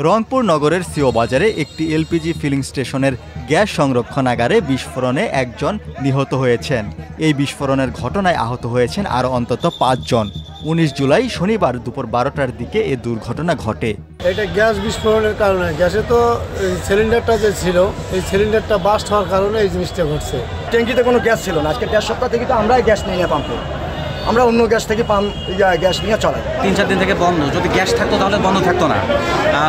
রংপুর নগরের সিও বাজারে একটি এলপিজি ফিলিং স্টেশনের গ্যাস সংরক্ষণাগারে বিস্ফোরণে একজন নিহত হয়েছেন। এই বিস্ফোরণের ঘটনায় আহত হয়েছেন আরও অন্তত ৫ জন। ১৯ জুলাই শনিবার দুপুর ১২টার দিকে এ দুর্ঘটনা ঘটে। এটা গ্যাস বিস্ফোরণের কারণে, গ্যাসে তো সিলিন্ডারটা যে ছিল এই সিলিন্ডারটা বাস্ট হওয়ার কারণে এই জিনিসটা ঘটছে। ট্যাঙ্কিতে কোনো গ্যাস ছিল না। আজকে ১.৫ সপ্তাহ থেকে তো আমরাই গ্যাস নিয়ে পাম্পে, আমরা অন্য গ্যাস থেকে গ্যাস নিয়ে চলাই। ৩-৪ দিন থেকে বন্ধ। যদি গ্যাস থাকতো তাহলে বন্ধ থাকতো না।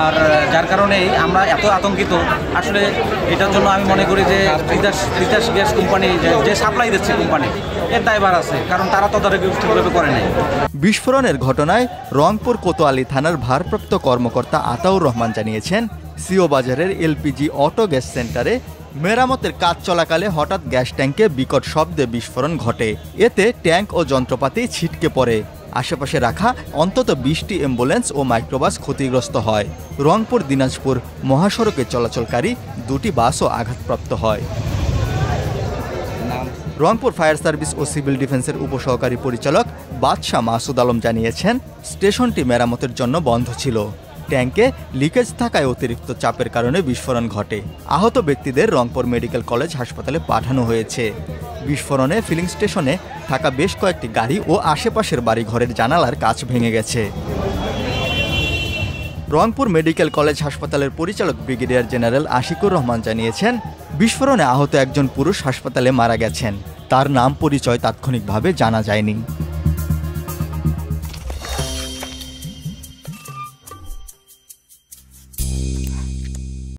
আর যার কারণেই আমরা এত আতঙ্কিত। আসলে এটার জন্য আমি মনে করি যে তিতাস গ্যাস কোম্পানি যে সাপ্লাই দিচ্ছে কোম্পানি, এর দায়ভার আছে, কারণ তারা তদারকি ঠিকভাবে করে নাই। বিস্ফোরণের ঘটনায় রংপুর কোতোয়ালি থানার ভারপ্রাপ্ত কর্মকর্তা আতাউর রহমান জানিয়েছেন, সিও বাজারের এলপিজি অটো গ্যাস সেন্টারে মেরামতের কাজ চলাকালে হঠাৎ গ্যাস ট্যাঙ্কে বিকট শব্দে বিস্ফোরণ ঘটে। এতে ট্যাঙ্ক ও যন্ত্রপাতি ছিটকে পড়ে। আশেপাশে রাখা অন্তত ২০টি অ্যাম্বুলেন্স ও মাইক্রোবাস ক্ষতিগ্রস্ত হয়। রংপুর দিনাজপুর মহাসড়কে চলাচলকারী ২টি বাসও আঘাতপ্রাপ্ত হয়। রংপুর ফায়ার সার্ভিস ও সিভিল ডিফেন্সের উপসহকারী পরিচালক বাদশাহ মাসুদ আলম জানিয়েছেন, স্টেশনটি মেরামতের জন্য বন্ধ ছিল। ট্যাঙ্কে লিকেজ থাকায় অতিরিক্ত চাপের কারণে বিস্ফোরণ ঘটে। আহত ব্যক্তিদের রংপুর মেডিকেল কলেজ হাসপাতালে পাঠানো হয়েছে। বিস্ফোরণে ফিলিং স্টেশনে থাকা বেশ কয়েকটি গাড়ি ও আশেপাশের বাড়িঘরের জানালার কাচ ভেঙে গেছে। রংপুর মেডিকেল কলেজ হাসপাতালের পরিচালক ব্রিগেডিয়ার জেনারেল আশিকুর রহমান জানিয়েছেন, বিস্ফোরণে আহত একজন পুরুষ হাসপাতালে মারা গেছেন। তার নাম পরিচয় তাৎক্ষণিকভাবে জানা যায়নি।